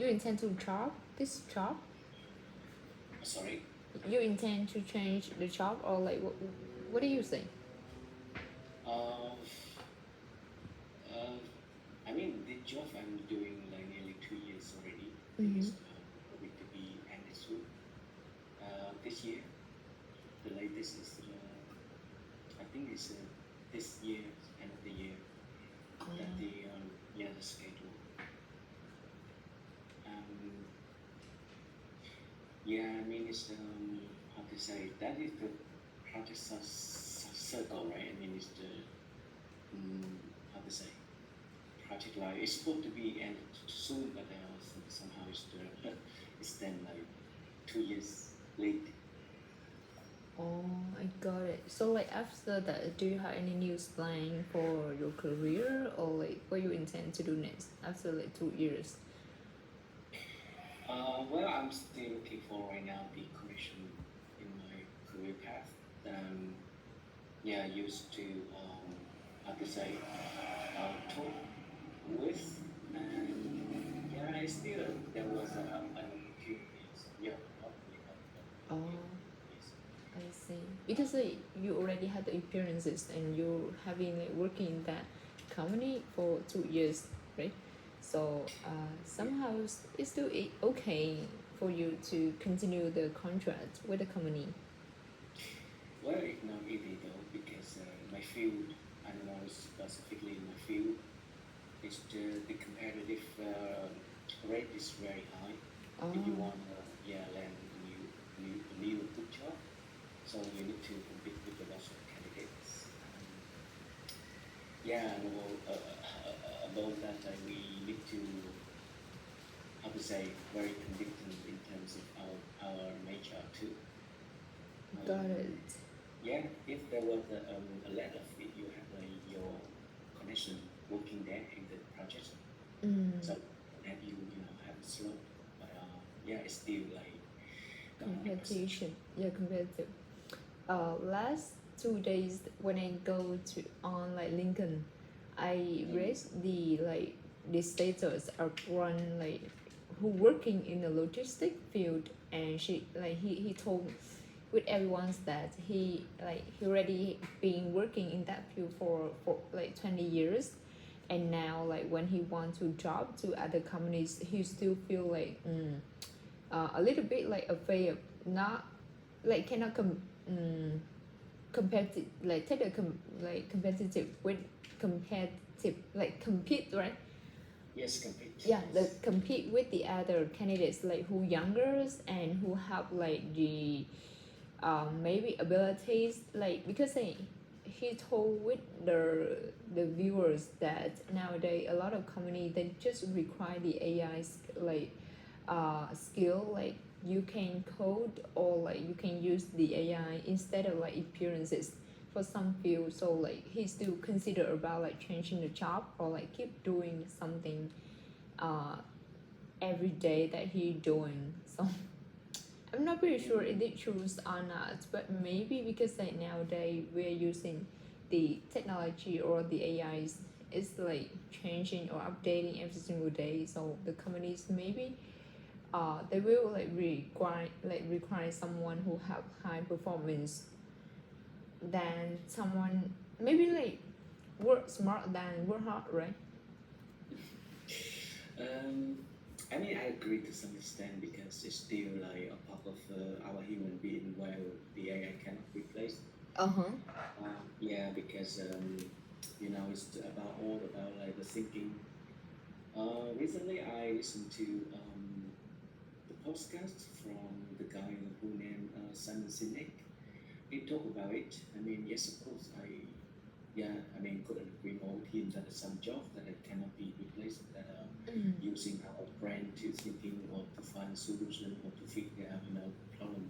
intend to job this job? Sorry. You intend to change the job or like what do you think? Uh, uh, I mean, the job I'm doing like nearly 2 years already. It Mm-hmm. is going to be ended soon. This year, the latest is I think it's this year, end of the year, that the schedule. Um, yeah, I mean it's how to say that is the project circle, right? I mean it's the how to say project life. It's supposed to be ended soon, but somehow it's it's then like 2 years late. Oh, I got it. So like after that, do you have any news plan for your career or like what you intend to do next after like 2 years? Well, I'm still looking for right now the connection in my career path that I'm yeah used to how to say talk with, and yeah, I still there was an opportunity. Yeah, hopefully. Oh, I see. Because like you already had the experiences and you having like working in that company for 2 years, right? So somehow it's still okay for you to continue the contract with the company. Well, it's not easy though because my field, I don't know specifically in my field, is the competitive rate is very high. Oh, If you want to land a new good job, so you need to compete with a lot of candidates. Yeah, and about that, we need to how to say very convincing in terms of our nature too. got Um, it. yeah, if there was a lot of it, you have your connection working there in the project, Mm. so have you have a slot, but yeah, it's still like not 100%. Competition, yeah, competitive. Last 2 days when I go to on like Lincoln, I Mm. read the status of one like who working in the logistic field, and he told with everyone that he already been working in that field for like 20 years, and now like when he wants to job to other companies, he still feel like a little bit like afraid, not like cannot competitive like take a like competitive with competitive like compete, right? Yes, compete. Yeah, the Yes. compete with the other candidates like who younger and who have like the maybe abilities, like because he told with the viewers that nowadays a lot of company they just require the AI like skill, like you can code or like you can use the AI instead of like experiences for some field. So like he still consider about like changing the job or like keep doing something uh every day that he doing. So I'm not pretty sure if it choose or not, but maybe because like nowadays we're using the technology or the AIs is like changing or updating every single day. So the companies maybe they will like require someone who have high performance than someone maybe like work smart than work hard, right? Um, I mean, I agree to some extent because it's still like a part of our human being where the AI cannot replace. Uh-huh. Yeah, because it's about all about like the thinking. Recently, I listened to the podcast from the guy who named Simon Sinek. He talked about it. I mean, yes, of course, I mean, couldn't agree more with him that some jobs that cannot be replaced, that Mm. using our brain to thinking or to find a solution or to figure out, problem.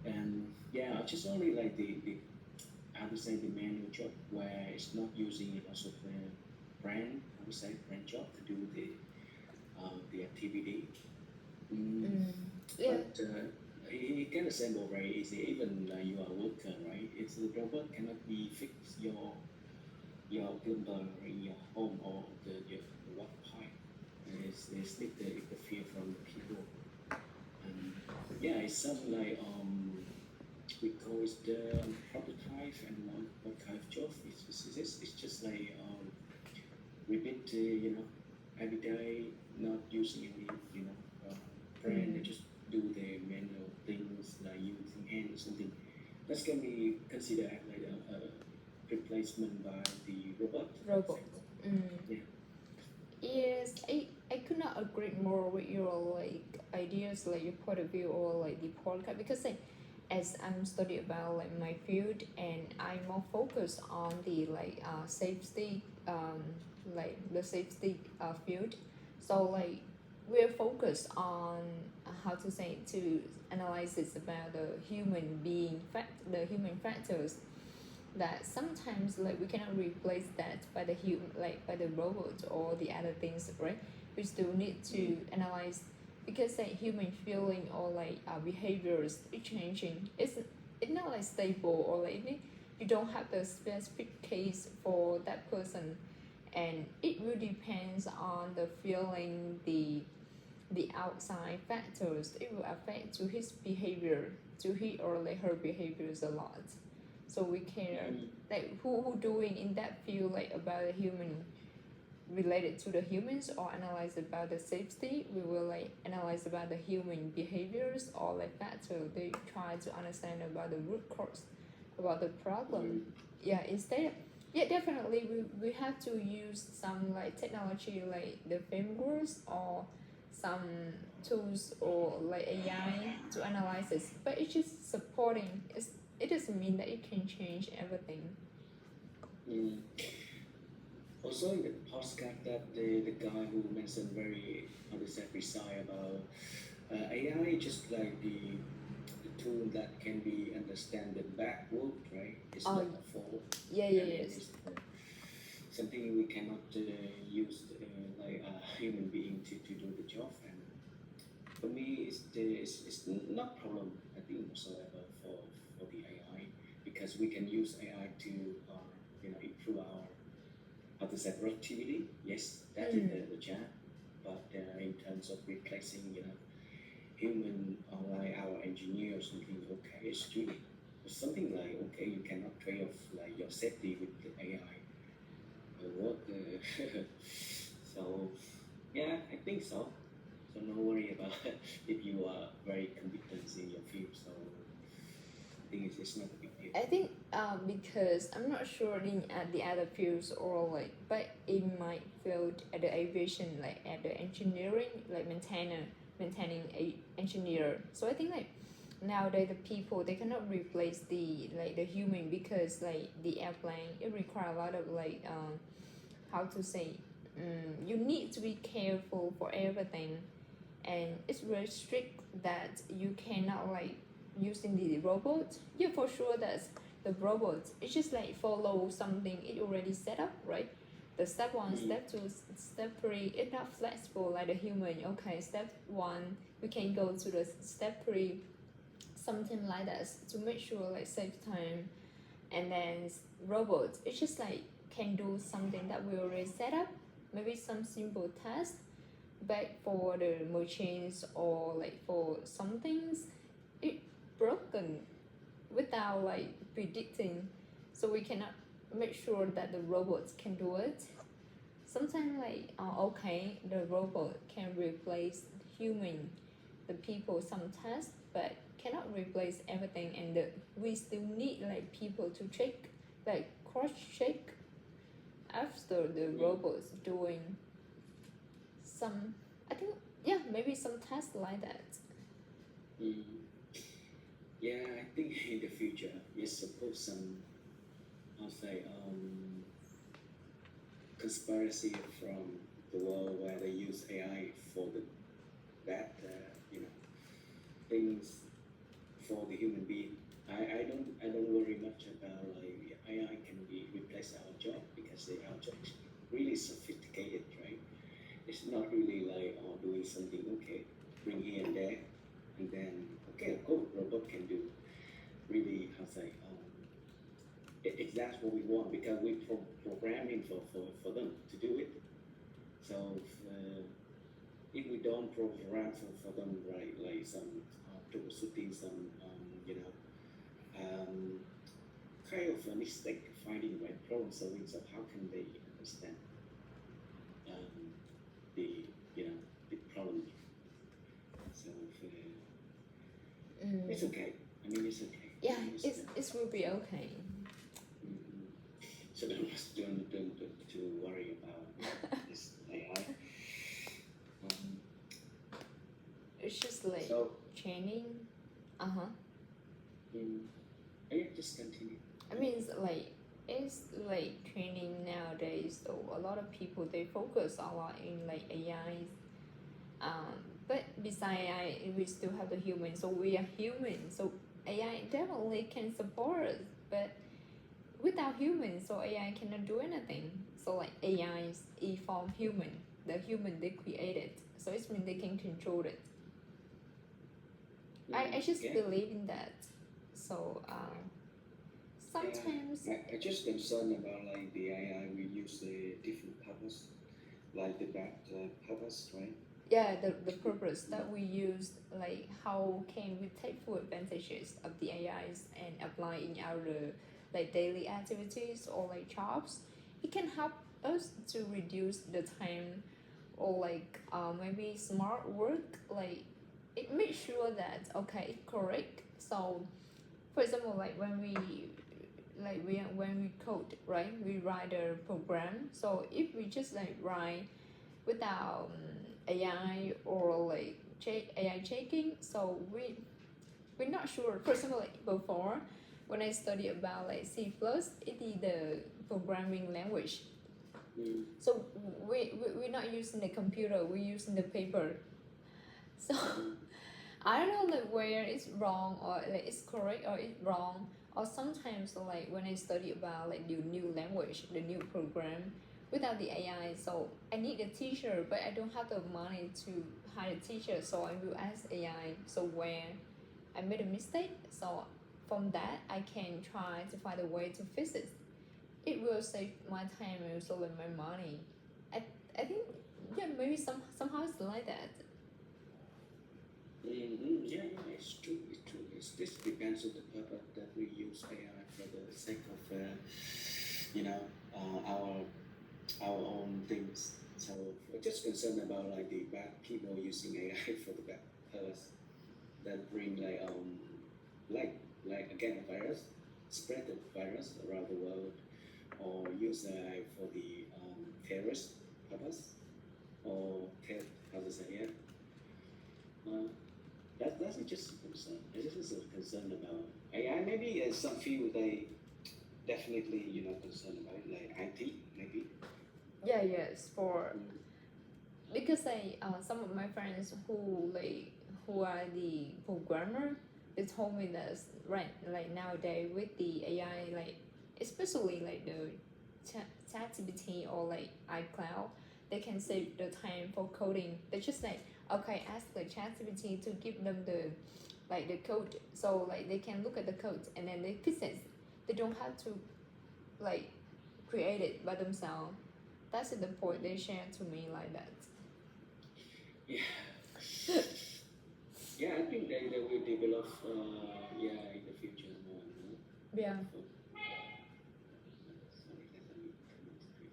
And yeah, I just only like the I would say the manual job where it's not using a lot of brain, I would say brain job to do the activity. Mm, Mm. Yeah. but it can assemble very easy. Even you are a worker, right? If the robot cannot be fix your plumber in your home or the water pipe, it's need the from the people. And yeah, it's something like we call it the prototype and what kind of job it's just like repeat every day, not using any brand. They Mm. just do the manual things like using hand or something. That can be considered as like a replacement by the robot, for Robot. example. Mm. Yeah. Yes, I could not agree more with your like ideas, like your point of view or like the podcast because like as I'm studying about like my field and I'm more focused on the like safety like the safety field. So like we're focused on how to say to analysis about the human being the human factors that sometimes like we cannot replace that by the human like by the robot or the other things, right? We still need to analyze because like human feeling or like our behaviors is changing. It's not like stable or like you don't have the specific case for that person, and it will depends on the feeling the outside factors. It will affect to his behavior, to he or like her behaviors a lot. So we care Mm. like who doing in that field like about the human related to the humans or analyze about the safety. We will like analyze about the human behaviors or like factor. They try to understand about the root cause about the problem. Yeah, instead yeah, definitely we have to use some like technology like the frameworks or some tools or like AI to analyze this, but it's just supporting. It doesn't mean that it can change everything. Mm. Also in the postcard that the guy who mentioned very how to say precise about AI just like the tool that can be understand the backward, right? It's Oh not a fault. yeah, Yeah, yeah, it yes. is something we cannot use like a human being to do the job. And for me, it's not problem I think whatsoever for the AI because we can use AI to improve our how to say productivity. Yes, that is Mm. the job. But in terms of replacing human or like our engineer or something, okay, it's really something like okay, you cannot trade off like your safety with the AI work. So yeah, I think so. So no worry about if you are very competent in your field. So I think it's not a big deal. I think because I'm not sure in at the other fields or like, but in my field at the aviation, like at the engineering, like maintaining a engineer. So I think like nowadays the people they cannot replace the like the human because like the airplane it require a lot of like how to say you need to be careful for everything, and it's very strict that you cannot like using the robot. Yeah, for sure that's the robot it's just like follow something it already set up, right? The step one, Mm, step two, step three, it's not flexible like the human. Okay, step one we can go to the step three, something like that to make sure like save time. And then robots it's just like can do something that we already set up, maybe some simple task, but for the machines or like for some things it broken without like predicting, so we cannot make sure that the robots can do it. Sometimes like okay the robot can replace human the people some tasks but cannot replace everything, and we still need like people to check like cross check after the mm, robots doing some, I think yeah maybe some tasks like that. mm. Yeah, I think in the future, yes, suppose some I'll say conspiracy from the world where they use AI for the bad things for the human being. I don't worry much about like AI can be replace our job because our job is really sophisticated, right? It's not really like doing something okay, bring here and there, and then okay, go robot can do really how to say if that's what we want because we programming for them to do it. So if we don't program for them right, like some troubleshooting, some um, kind of a mistake finding right problem solving. So how can they understand um, the the problem? So it's Mm. okay. I mean, it's okay. Yeah, I mean, it's it will be okay. mm, so don't worry about this AI. Um, It's just like so training. Uh-huh. mm, yeah, just continue. I mean, it's like training nowadays. So a lot of people they focus a lot in like AI. But beside AI, we still have the human. So we are human. So AI definitely can support us. But without humans, so AI cannot do anything. So like AI is evolved human. The human they created. So it means they can control it. I just Yeah. believe in that. So Yeah, sometimes I just concerned about like the AI we use the different purpose, like the bad purpose, right? yeah, the purpose that we use, like how can we take full advantages of the AIs and apply in our like daily activities or like jobs. It can help us to reduce the time or like maybe smart work, like it makes sure that okay it's correct. So for example, like when we code, right, we write a program. So if we just like write without AI or like AI checking, so we're not sure. For example, like before when I study about like C plus, it is the programming language. Mm. So we're not using the computer, we're using the paper. So I don't know like where it's wrong or like it's correct or it's wrong. Or sometimes like when I study about like the new language, the new program without the AI, so I need a teacher, but I don't have the money to hire a teacher, so I will ask AI. So where I made a mistake, so from that I can try to find a way to fix it. It will save my time and also like my money. I think yeah maybe somehow it's like that. Yeah, yeah, it's true. It's true. This depends on the purpose that we use AI for the sake of you know our own things. So we're just concerned about like the bad people using AI for the bad purpose that bring like again a virus, spread the virus around the world, or use AI for the terrorist purpose, or how to say it. Uh, that's just a concern. This is a concern about AI. Maybe some field they definitely concerned about it, like IT maybe. Yeah, yes, for Mm. because I some of my friends who are the programmer, they told me that right like nowadays with the AI, like especially like the ChatGPT or like iCloud, they can save the time for coding. They just like okay ask the ChatGPT to give them the like the code, so like they can look at the code and then they fix it. They don't have to like create it by themselves. That's the point they share to me like that. Yeah. Yeah, I think they will develop yeah in the future more and more. Yeah. Sorry, let me turn on screen.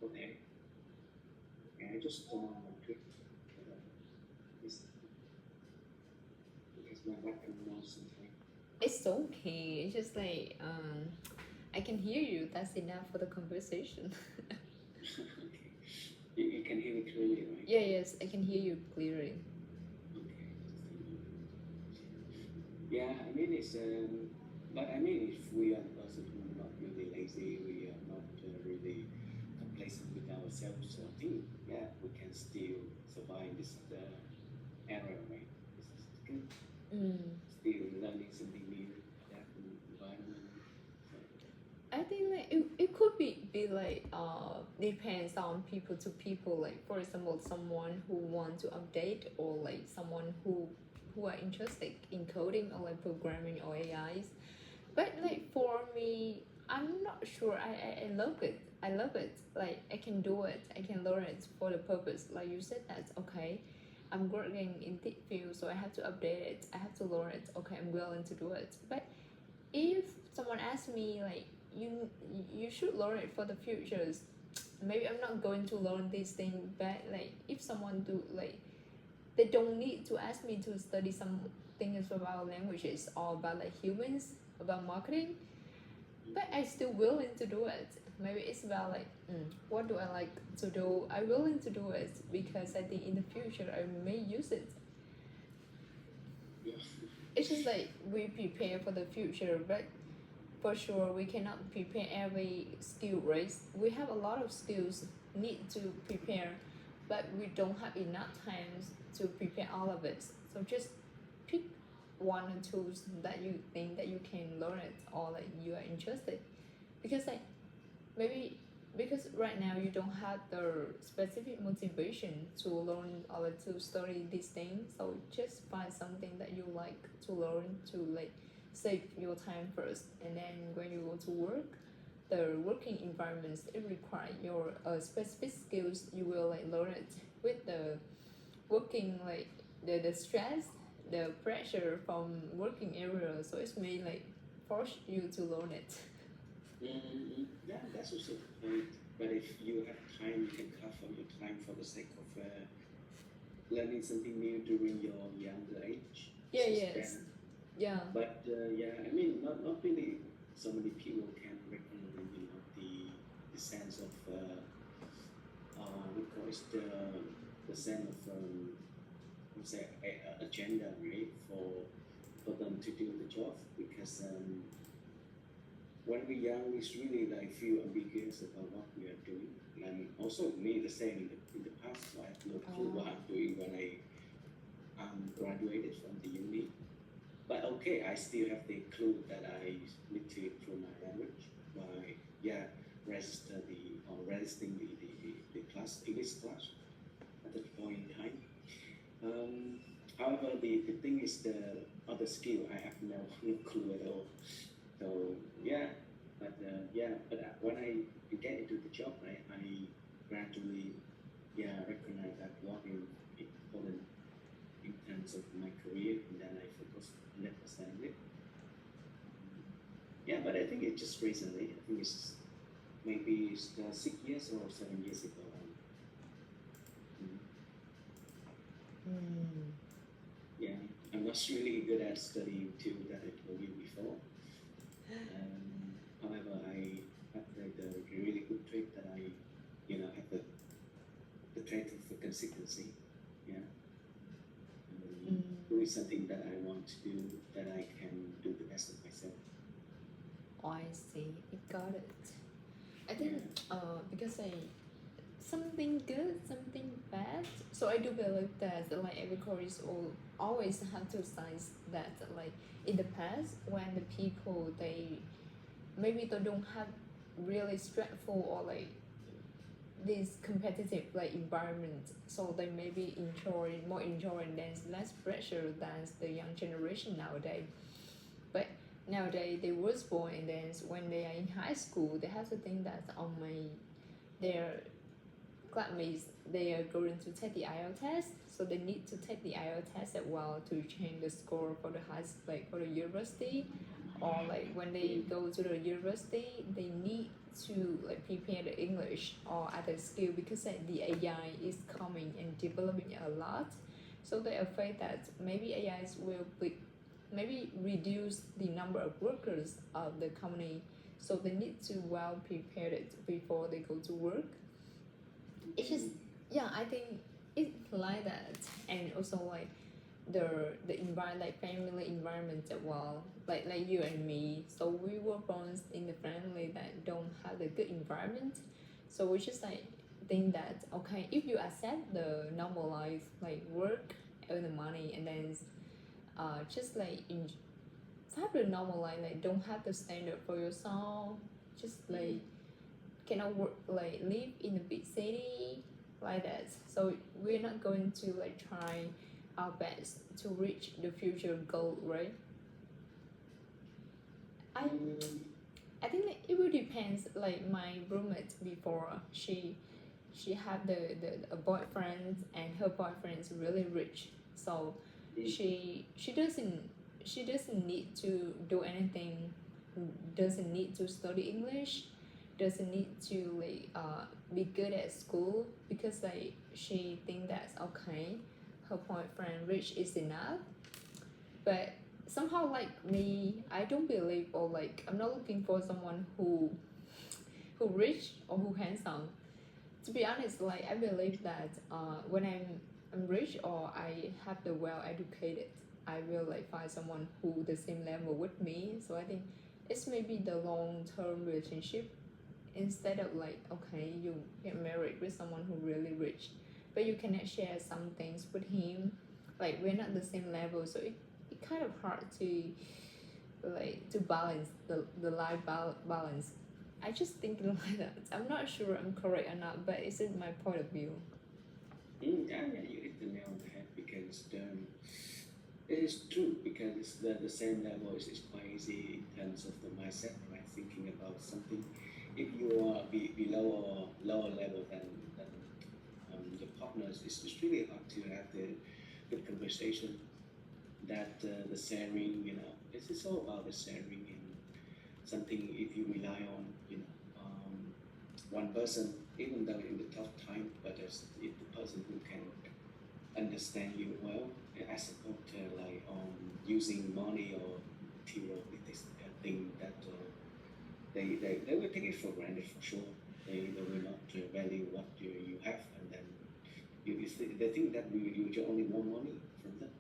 Okay. Yeah, I just turn on my clip. This because my background noise something. It's okay. It's just like I can hear you. That's enough for the conversation. Okay. You can hear me clearly, right? Yeah, yes, I can hear you clearly. Okay. Yeah, I mean it's but I mean if we are the person who are not really lazy, we are not really complacent with ourselves, so I think yeah we can still survive this era, right? This is good. Mm. Still learning something new, adapting environment. So, I think like it could be like depends on people to people. Like for example, someone who want to update or like someone who are interested in coding or like programming or AIs. But like for me, I'm not sure. I love it. I love it. Like I can do it. I can learn it for the purpose. Like you said that okay, I'm working in this field, so I have to update it. I have to learn it. Okay, I'm willing to do it. But if someone asks me like you should learn it for the futures, maybe I'm not going to learn this thing. But like if someone do like they don't need to ask me to study some things about languages or about like humans about marketing, but I still willing to do it. Maybe it's about like what do I like to do. I'm willing to do it because I think in the future I may use it. Yeah. It's just like we prepare for the future, but for sure we cannot prepare every skill, right? We have a lot of skills need to prepare, but we don't have enough time to prepare all of it. So just pick one or two that you think that you can learn it or like you are interested, because like maybe because right now you don't have the specific motivation to learn or to study these things, so just find something that you like to learn to like save your time first, and then when you go to work, the working environments it require your specific skills, you will like learn it with the working like the stress, the pressure from working area, so it's may like force you to learn it. Yeah, that's also the point. But if you have time, you can carve out your time for the sake of learning something new during your younger age. Yeah, It's yes. better. Yeah. But yeah, I mean, not really. So many people can recognize, the sense of we call it the sense of what's that agenda, right? For them to do the job because when we're young, it's really like feel ambiguous about what we are doing. And also me the same in the past, so I have no clue what I'm doing when I graduated from the uni. But okay, I still have the clue that I need to improve my language by registering the class English class at that point in time. However, the thing is the other skill I have no clue at all. So yeah, but when I get into the job, I gradually recognize that what is important in terms of my career, and then I focus 100% on it. Yeah, but I think it's just recently. I think it's maybe 6 years or 7 years ago. Mm, Mm. yeah, I'm not really good at studying too that I told you before. However, I have the really good trait that I, have the trait of the consistency. Yeah, doing something that I want to do, that I can do the best of myself. Oh, I see. I got it. I think because I something good, something bad. So I do believe that like every course will always have to size that like in the past when the people they maybe they don't have really stressful or like this competitive like environment, so they maybe enjoy than less pressure than the young generation nowadays. But nowadays they was born and then when they are in high school they have to think that on my their classmates they are going to take the IELTS test, so they need to take the IELTS test as well to change the score for the high like for the university, or like when they go to the university they need to like prepare the English or other skill because like, the AI is coming and developing a lot, so they're afraid that maybe AIs will be maybe reduce the number of workers of the company, so they need to well prepare it before they go to work. It's just I think it's like that, and also like the environment like family environment as well, like you and me, so we were born in the family that don't have the good environment, so we just like think that okay, if you accept the normal life like work, earn the money, and then just like have the normal life, like don't have the standard for yourself, just like cannot work like live in a big city like that, so we're not going to like try our best to reach the future goal, right? I I think that it will depends. Like my roommate before, she had a boyfriend, and her boyfriend is really rich. So Mm. she doesn't need to do anything, doesn't need to study English, doesn't need to be good at school, because like she think that's okay. Her boyfriend rich is enough. But somehow, like me, I don't believe, or like I'm not looking for someone who rich or who handsome. To be honest, like I believe that when I'm rich, or I have the well educated, I will like find someone who the same level with me. So I think it's maybe the long term relationship, instead of like, okay, you get married with someone who really rich, but you cannot share some things with him. Like we're not the same level, so it kind of hard to balance the life balance. I just think like that. I'm not sure I'm correct or not, but it's in my point of view. Yeah, you hit the nail on the head because it is true because it's the same level is quite easy in terms of the mindset, right? Thinking about something. If you are below or lower level than your partners, it's really hard to have the good conversation. That the sharing, it's all about the sharing and something. If you rely on, one person, even though in the tough time, but if the person who can understand you well, as opposed to like using money or material, this thing that they will take it for granted for sure. They will not value what you have, and then they think that you just only want money from them.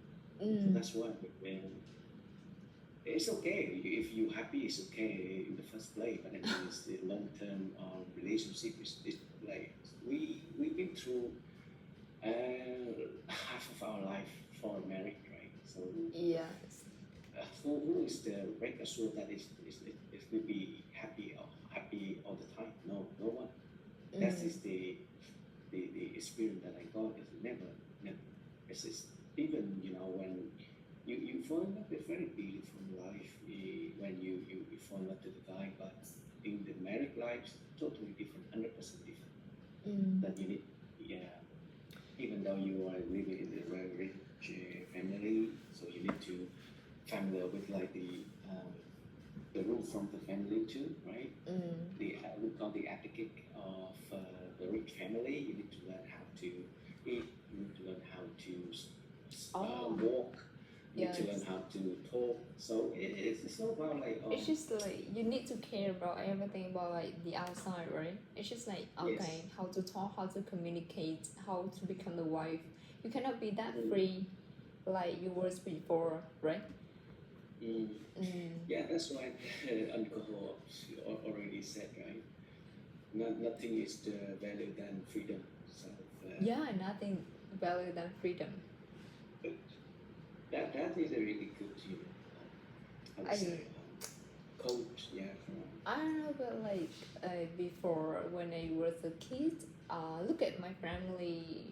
So that's why it's okay if you're happy. It's okay in the first place, but I mean, it's the long-term relationship. Is like we've been through half of our life for marriage, right? So Yes. who is the right assured that is will be happy all the time? No, no one. That is the experience that I got is never. It's just, even when you fall in love with very beautiful life when you fall in love with the guy, but in the married life, totally different, 100% different. That you need, yeah. Even though you are living in a very rich family, so you need to familiar with like the rule from the family too, right? The we call the etiquette of the rich family. You need to learn how to eat. You need to learn how to walk. You need to learn Yes. how to talk. So it's all about like It's just like you need to care about everything about like the outside, right? It's just like, yes. okay, how to talk, how to communicate, how to become the wife. You cannot be that Mm. free like you was before, right? Yeah, that's why alcohol already said, right? Nothing is the value than freedom. So Yeah, nothing better than freedom. but that is a really good, I would I say, coach. Yeah, from I don't know, but like before when I was a kid, look at my family,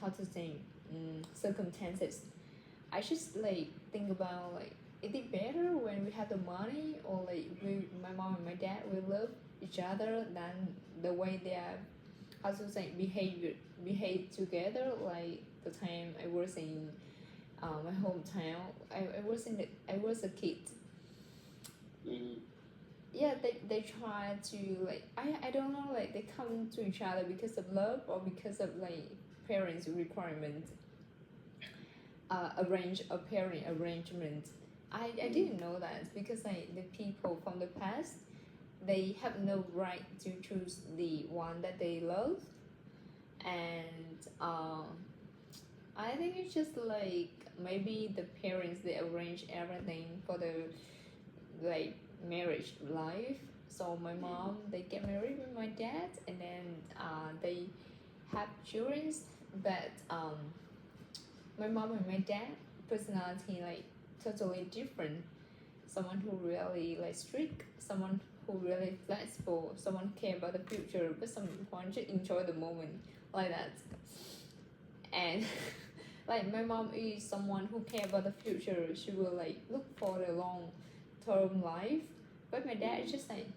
how to say, circumstances. I just like think about like, is it better when we have the money, or like my mom and my dad will love each other than the way they are, how to say, behave together. Like the time I was in my hometown, I was a kid. Yeah, they try to like, I don't know, like they come to each other because of love or because of like parents requirement, a parent arrangement. I didn't know that, because like the people from the past, they have no right to choose the one that they love. And I think it's just like maybe the parents, they arrange everything for the like marriage life. So my mom, they get married with my dad, and then they have children. But my mom and my dad personality like totally different. Someone who really like strict, someone who really flexible, someone care about the future, but someone just enjoy the moment, like that. And like my mom is someone who care about the future. She will like look for the long term life, But my dad is just like,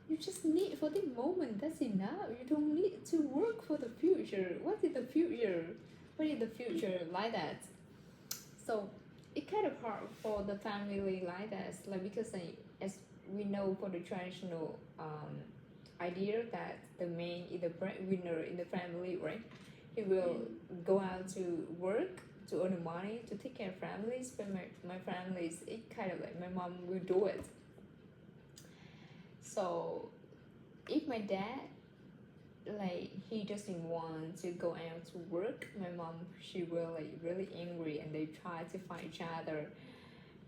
you just need for the moment, that's enough. You don't need to work for the future. What is the future? What is the future like that? So it kind of hard for the family like that, like because like, as we know for the traditional idea that the man is the breadwinner in the family, right? He will go out to work to earn the money to take care of families. But my families, it kind of like my mom will do it. So if my dad like he doesn't want to go out to work, my mom she will like really angry and they try to fight each other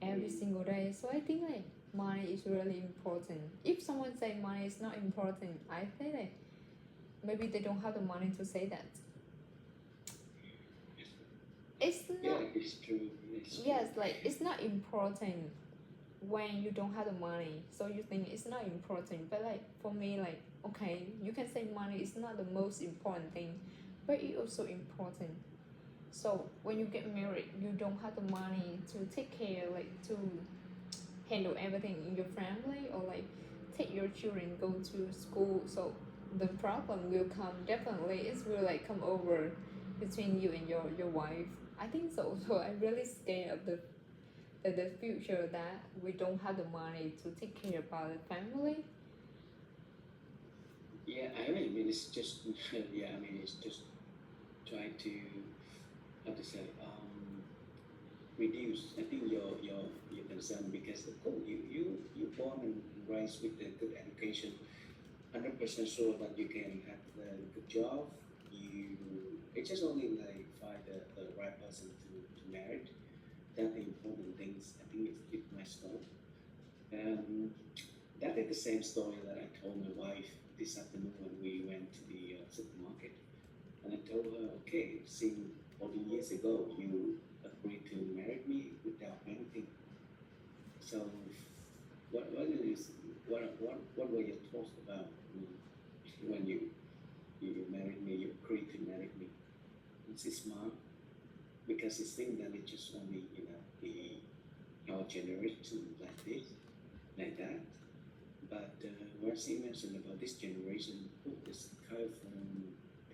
every single day. So I think like money is really important. If someone say money is not important, I think like maybe they don't have the money to say that. It's Yeah, not. it's true. It's true. Yes, like it's not important when you don't have the money, so you think it's not important. But like for me, like okay, you can say money is not the most important thing, but it also important. So when you get married, you don't have the money to take care, like to handle everything in your family or like take your children go to school. So the problem will come definitely. It will like come over between you and your wife. I think so. So I'm really scared of the future that we don't have the money to take care about the family. Yeah, I mean, it's just yeah, I mean, it's just trying to how to say reduce. I think your concern because oh, you born and raised with a good education, 100% sure that you can have a good job. You it's just only like find the right person to marry. That's the important things. I think it must go. Um, that is the same story that I told my wife this afternoon when we went to the supermarket. And I told her, okay, since 40 years ago, you agreed to marry me without anything. So, what is what were your thoughts about when you married me? You agreed to marry me. It's smart because it's think that it's just only the our generation like this, like that. But what she mentioned about this generation, oh, it's kind of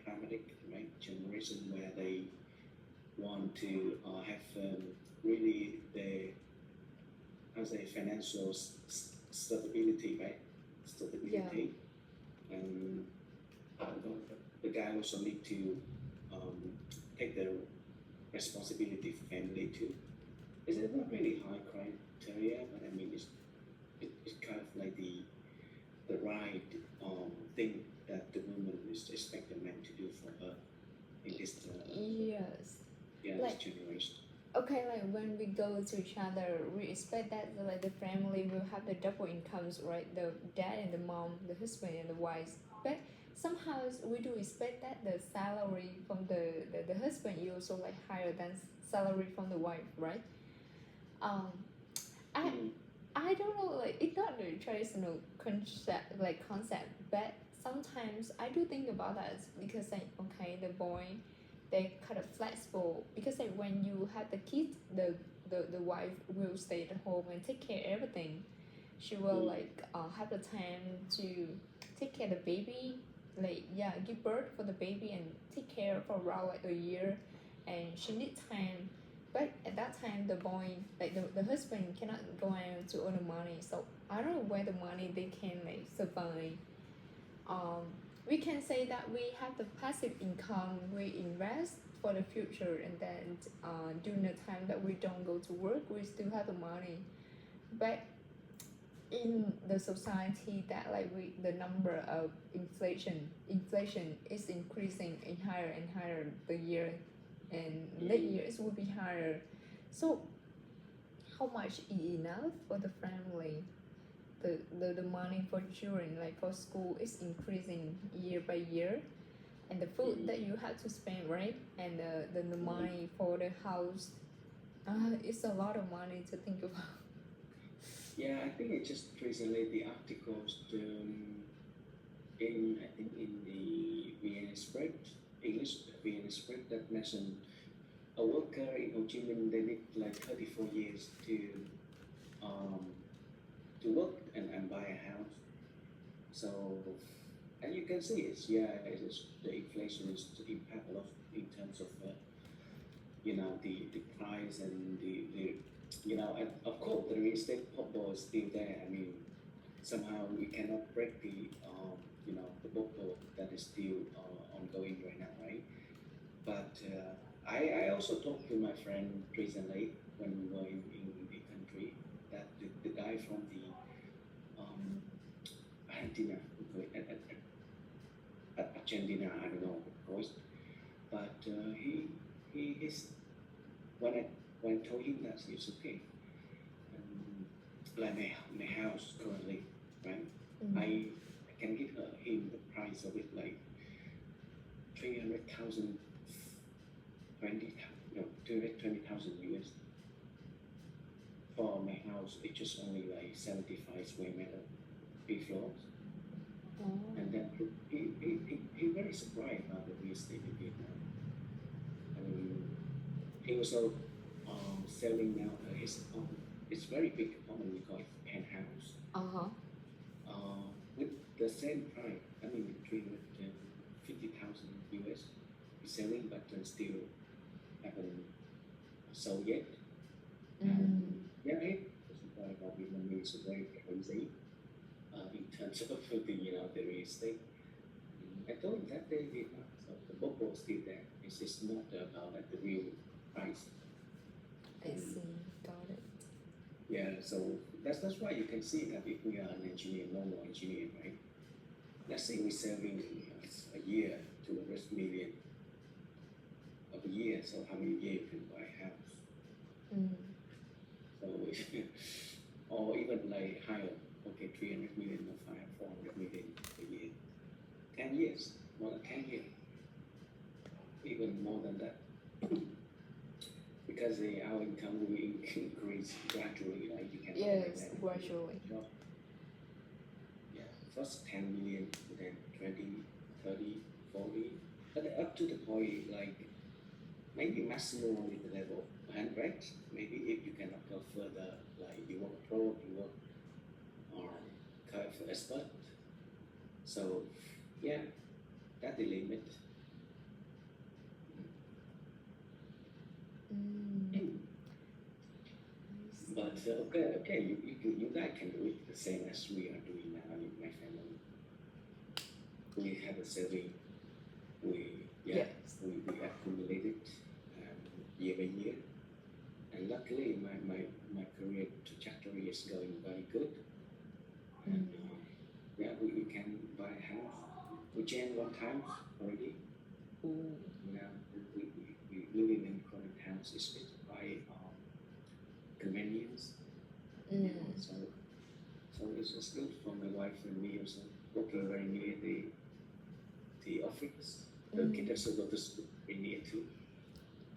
pragmatic, right? Generation where they want to have really the how say financial stability, right? Yeah. Stability, and uh, the guy also need to um, take the responsibility for family too. It's not really high criteria, but I mean it's kind of like the right thing that the woman is expect the man to do for her in this Yes. yeah this Like generation. okay, like when we go to each other, we expect that like the family will have the double incomes, right? The dad and the mom, the husband and the wife. But somehow we do expect that the salary from the husband is also like higher than salary from the wife, right? Um, I Mm. I don't know, like it's not the traditional concept, but sometimes I do think about that because like okay, the boy, they kind of flexible because like when you have the kids, the wife will stay at home and take care of everything. She will Mm. like have the time to take care of the baby, like yeah, give birth for the baby and take care for around like a year, and she needs time. But at that time, the boy, like the husband, cannot go out to earn the money. So I don't know where the money they can like survive. Um, we can say that we have the passive income. We invest for the future, and then during the time that we don't go to work, we still have the money. But in the society that like we the number of inflation is increasing in higher and higher the year, and next Mm. year it will be higher. So how much is enough for the family? The money for children like for school is increasing year by year, and the food that you have to spend, right? And the money for the house, it's a lot of money to think about. Yeah, I think it just recently the articles in I think in the Vienna spread English Vienna spread that mentioned a worker in Ho Chi Minh they need like 34 years um, work and buy a house. So, and you can see it's, yeah, it is, the inflation is to impact a lot in terms of the price and the and of course the real estate bubble is still there. I mean, somehow we cannot break the bubble that is still ongoing right now, right? But I also talked to my friend recently when we were in the country, that the guy from the um, Argentina, Argentina, I don't know, of course, but he's when I told him that it's okay, like my house currently, right? Mm. I can give him the price of it like 300,000, 220,000 US for my house. It's just only like 75 square meter, 3 floors. Oh. And then he very surprised about the real estate in Vietnam. I mean, he was selling now his apartment. It's very big apartment, we call it penthouse. Uh-huh. With the same price, I mean 350,000 US. He's selling, but still haven't sold yet. Yeah, the supply about Vietnam is very crazy in terms of the real estate. I told him that they did not. So the bubble is still there. It's just not about like the real price. I see. Got it. Yeah, so that's why you can see that if we are an engineer, normal engineer, right? Let's say we're saving a year 200 million of a year. So how many years you can buy a house? So or even like higher, okay, 300 million or 400 million a year. 10 years, more than 10 years, even more than that. Because our income will increase gradually, like you can Yes, gradually. Yeah, first 10 million, then 20, 30, 40, but up to the point like maybe maximum only the level 100. Maybe if you cannot go further, like you work pro, you work curve expert. So yeah, that's the limit. But okay, you guys can do it the same as we are doing now in my family. We have a saving. Yes. We accumulated year by year, and luckily my career trajectory is going very good. And yeah, we can buy a house. We changed one time already. Now we living in current house is by convenience. So it's just good for my wife and me also, working very near the office. The kids also go to school very near too.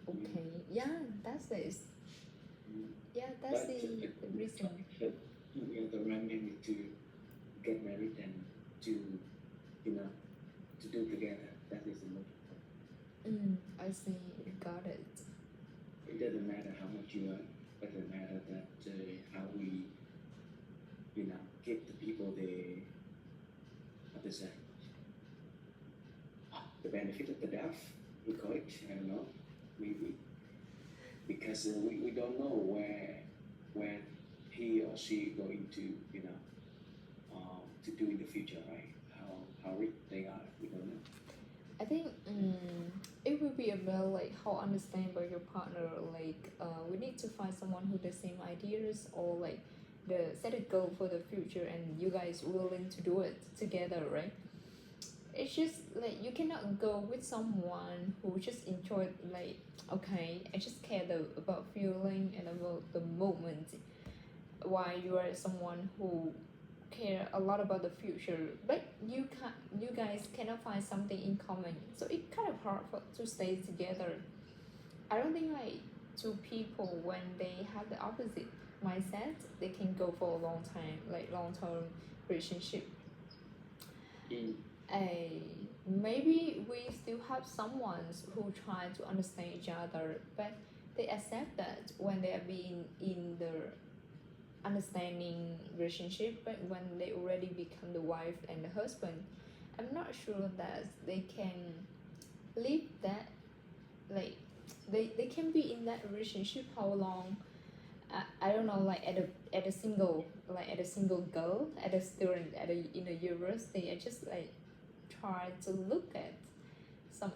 Okay, yeah, that's it. Yeah, that's But the reason. the right maybe to get married and to do together. That is the most important. I see. Got it. It doesn't matter how much you earn, but it matters that how we give the people the benefit of the doubt. We call it. I don't know, maybe because we don't know where he or she going to to do in the future, right? How rich they are, we don't know. I think it will be about like how understandable your partner. Like we need to find someone who the same ideas or like the set a goal for the future, and you guys willing to do it together, right? It's just like you cannot go with someone who just enjoy like okay, I just care about feeling and about the moment, while you are someone who care a lot about the future, but you guys cannot find something in common, so it kind of hard to stay together. I don't think like two people when they have the opposite mindset, they can go for a long time, like long-term relationship. Maybe we still have someone who try to understand each other, but they accept that when they are being in the understanding relationship, but when they already become the wife and the husband, I'm not sure that they can live that, like they can be in that relationship how long. I don't know, like at a single, like at a single girl, at a student at a in a university. I just like try to look at some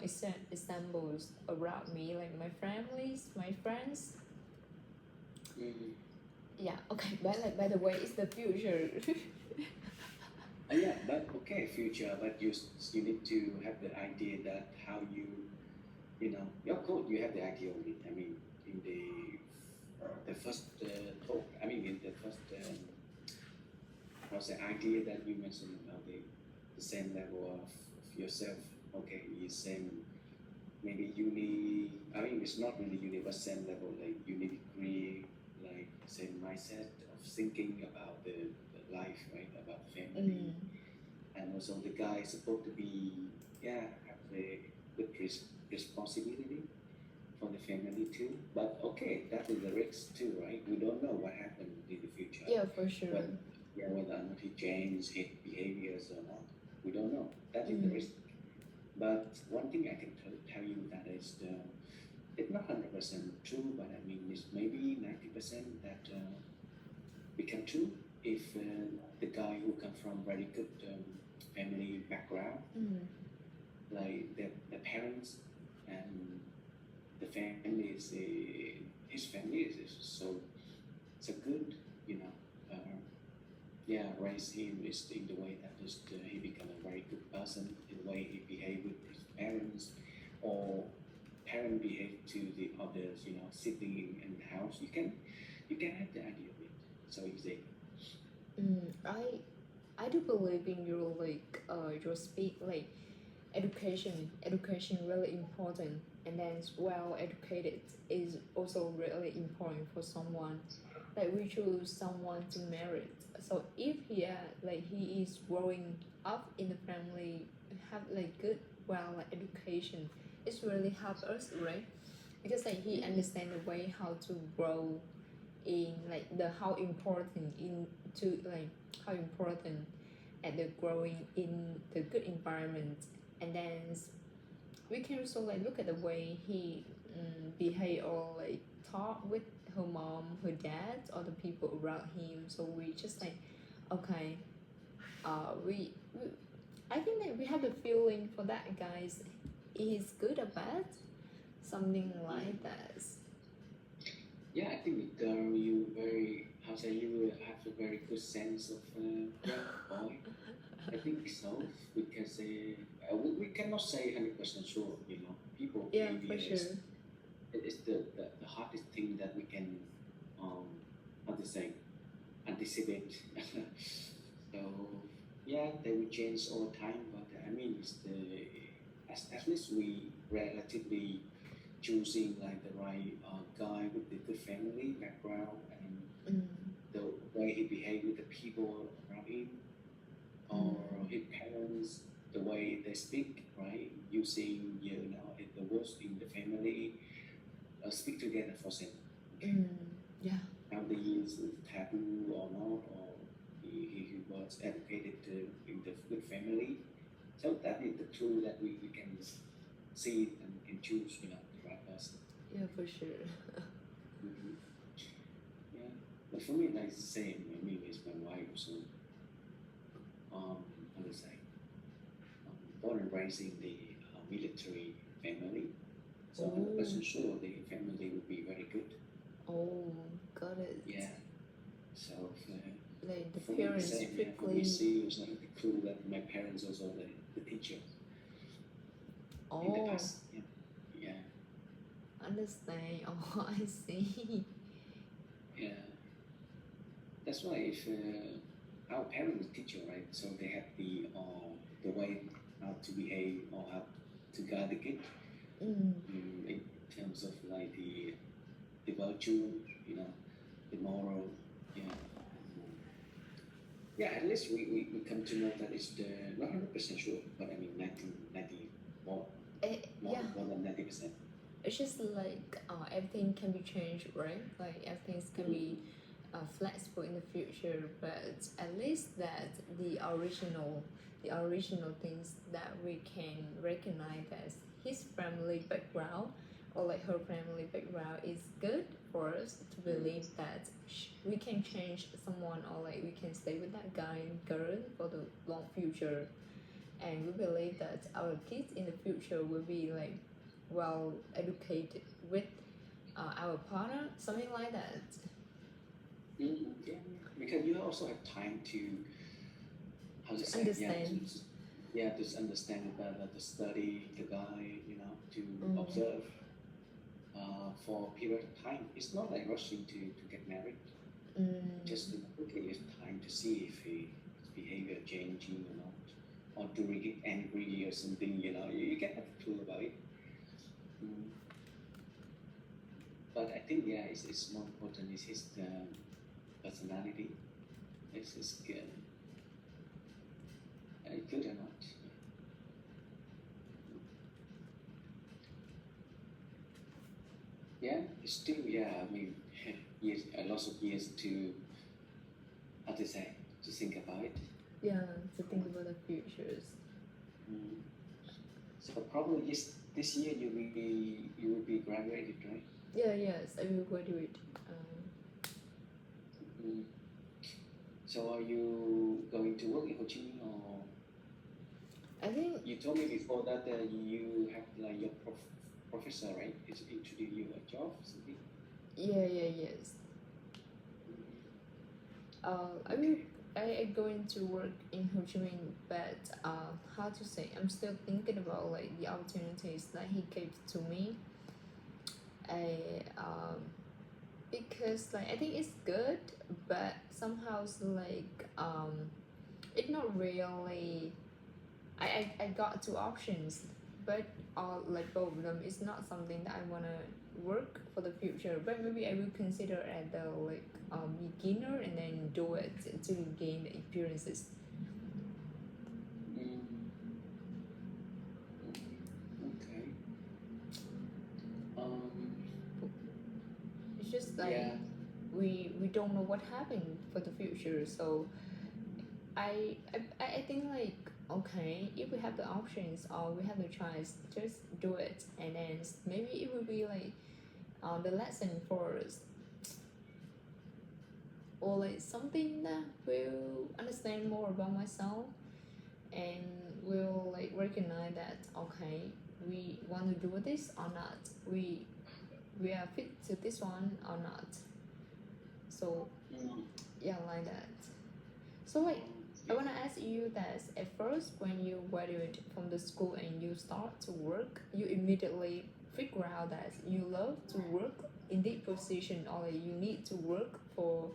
examples around me, like my families, my friends. Mm-hmm. Yeah, okay, but like by the way, it's the future. Yeah, but okay, future, but you need to have the idea that how you know, your code, you have the idea of it. I mean, in the first talk, I mean, in the first how's the idea that you mentioned about the same level of yourself. Okay, you same maybe uni. I mean, it's not really uni, but same level, like uni degree, like same mindset of thinking about the life, right? About family, Mm, and also the guy is supposed to be, yeah, have a good responsibility for the family too. But okay, that is the risk too, right? We don't know what happened in the future. yeah, for sure. But yeah, whether or not he changed his behaviors or not, we don't know. That is the Mm, risk. But one thing I can tell you that is it's not 100% true, but I mean it's maybe 90% that become true if the guy who come from very good family background, mm, like the parents and the family is his family is so good, you know. Uh, yeah, raise him is in the way that just he become a very good person, in the way he behave with his parents, or parent behave to the others, you know, sitting in the house. You can have the idea of it. So easy. I do believe in your like your speak like education really important, and then well educated is also really important for someone, like we choose someone to marry. So if he is growing up in the family, have like good well like education, it's really help us, right? Because like he Mm-hmm. understand the way how to grow in like the how important in to like how important at the growing in the good environment. And then we can also like look at the way he behave or like talk with her mom, her dad, or the people around him. So we just like okay, we I think that we have the feeling for that guys, is good or bad, something like Mm-hmm. that. Yeah, I think with girl you very how say you have a very good sense of yeah boy. I think so because we cannot say 100% sure. You know, people Yeah, for behavior is sure. it is the hardest thing that we can um how to say anticipate. So yeah, they will change all the time, but I mean it's the at least we relatively choosing like the right guy with the good family background and Mm, the way he behave with the people around him or mm, his parents, the way they speak, right? Using the words in the family, speak together for them. Okay, mm, yeah. how they use taboo or not, or he was educated in the good family. So that is the tool that we can see and choose, the right person. Yeah, for sure. Hmm. Yeah, but for me, like the same. I mean, it's my wife, so how to say, born and raised in the military family. So Oh, 100% sure the family will be very good. oh, got it. Yeah. So Like the for me, the parents same. Yeah. For me, strictly. see, was like the clue that my parents also the teacher in the Oh, past. Yeah. Yeah. understand. Oh, I see. Yeah. That's why if our parents are teacher, right? So they have the way how to behave or how to guide the kid Mm, in terms of like the virtue, the moral, yeah. Mm. Yeah, at least we come to know that it's the not 100% sure, but I mean 90 more yeah. more than 90%. It's just like everything can be changed, right? Like everything can Mm-hmm. be flexible in the future, but at least that the original things that we can recognize as his family background or like her family background is good for us to believe that we can change someone or like we can stay with that guy and girl for the long future, and we believe that our kids in the future will be like well educated with our partner, something like that. Yeah, because you also have time to how to To say understand. to understand about the study the guy, to Mm, observe for a period of time. It's not like rushing to get married. Just mm, okay, it's time to see if his behavior changing or not, or do he get angry or something. You can have a clue about it. Mm. But I think it's more important is his personality. It's good, good or not. Yeah, it's still I mean, years, a lot of years to how to say to think about it. yeah, to think about the futures. Mm. So probably this year you will be graduated, right? Yeah, yes, I will graduate. Mm. So are you going to work in Ho Chi Minh, or I think you told me before that you have like your professor, right? Is introduce you a job or something? yeah, yeah, yes. I will. Okay. I going to work in Ho Chi Minh, but how to say? I'm still thinking about like the opportunities that he gave to me. I because like I think it's good, but somehow it's like it's not really. I got two options, but like both of them is not something that I wanna work for the future. But maybe I will consider at the like beginner and then do it to gain the experiences. Mm, okay. Um. It's just like Yeah. we don't know what happened for the future, so I think like okay, if we have the options or we have the choice, just do it, and then maybe it will be like the lesson for us or like something that will understand more about myself and will like recognize that okay, we want to do this or not, we are fit to this one or not. So Mm, yeah, like that. So like I yeah. want to ask you that at first when you graduate from the school and you start to work, you immediately figure out that you love to work in that position or like you need to work for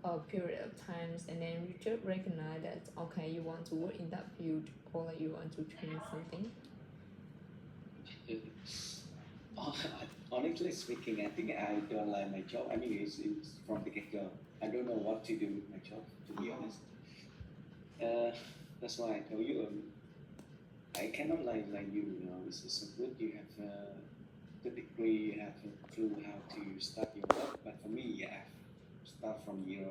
a period of times, and then you just recognize that okay, you want to work in that field or like you want to change something. Hon- Honestly speaking, I think I don't like my job. I mean, it's from the get-go. I don't know what to do with my job, to be honest. Uh, that's why I told you I cannot like you. It's so good. You have the degree, you have a clue how to start your work. But for me, start from zero.